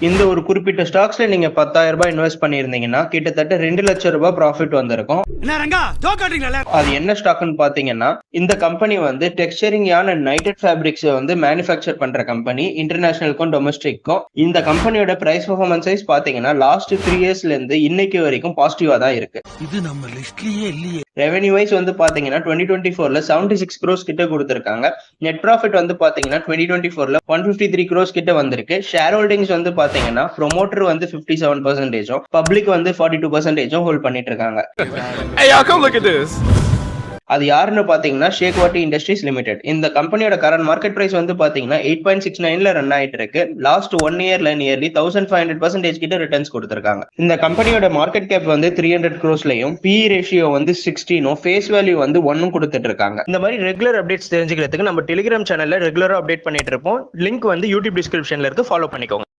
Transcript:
இந்த ஒரு குறிப்பிட்ட ஸ்டாக்ஸ்ல நீங்க 10,000 ரூபாய் இன்வெஸ்ட் பண்ணியிருந்தீங்கன்னா கிட்டத்தட்ட 2 லட்சம் ரூபாய் ப்ராஃபிட் வந்திருக்கும். அது என்ன ஸ்டாக்னு பாத்தீங்கன்னா, இந்த கம்பெனி வந்து டெக்ஸ்சரிங் யார்ன் அண்ட் நைட்டட் ஃபேப்ரிக்ஸ் வந்து மேனுஃபேக்சர் பண்ற கம்பெனி, இன்டர்நேஷனலுக்கும் டொமஸ்டிக்கும். இந்த கம்பெனியோட பிரைஸ் பெர்ஃபார்மன்ஸ் வைஸ் பாத்தீங்கன்னா லாஸ்ட் 3 இயர்ஸ்ல இருந்து இன்னைக்கு வரைக்கும் பாசிட்டிவா தான் இருக்கு. இது நம்ம லிஸ்ட்லயே இல்லையே. ரெவென்யூ வைஸ் வந்து பாத்தீங்கன்னா 2024ல 76 crores கிட்ட கொடுத்திருக்காங்க. நெட் ப்ராஃபிட் வந்து பாத்தீங்கன்னா 2024ல 153 crores கிட்ட வந்திருக்கு. ஷேர் ஹோல்டிங்ஸ் வந்து பாத்தீங்கன்னா ப்ரோமோட்டர் வந்து 57%, பப்ளிக் வந்து 42% ஹோல்ட் பண்ணிட்டு இருக்காங்க. Hey, y'all, come look at this. அது யாருன்னு பாத்தீங்கன்னா ஷேக் வாட்டி இண்டஸ்ட்ரீஸ் லிமிடெட். இந்த கம்பெனியோட கரண்ட் மார்க்கெட் பிரைஸ் வந்து பாத்தீங்கன்னா 8.69ல ரன் ஆயிட்டு இருக்கு. லாஸ்ட் 1 இயர்ல நியர்லி 1500% கிட்ட ரிட்டர்ன்ஸ் கொடுத்திருக்காங்க. இந்த கம்பெனியோட மார்க்கெட் கேப் வந்து 300 crores-லயும் PE ரேஷியோ வந்து 16, ஃபேஸ் வேல்யூ வந்து 1 கொடுத்துட்டு இருக்காங்க. இந்த மாதிரி ரெகுலர் அப்டேட்ஸ் தெரிஞ்சுக்கிறதுக்கு நம்ம டெலிகிராம் சேனல்ல ரெகுலரா அப்டேட் பண்ணிட்டு இருப்போம். லிங்க் வந்து யூடியூப் டிஸ்கிரிப்ஷன்ல இருக்கு, ஃபாலோ பண்ணிக்கோங்க.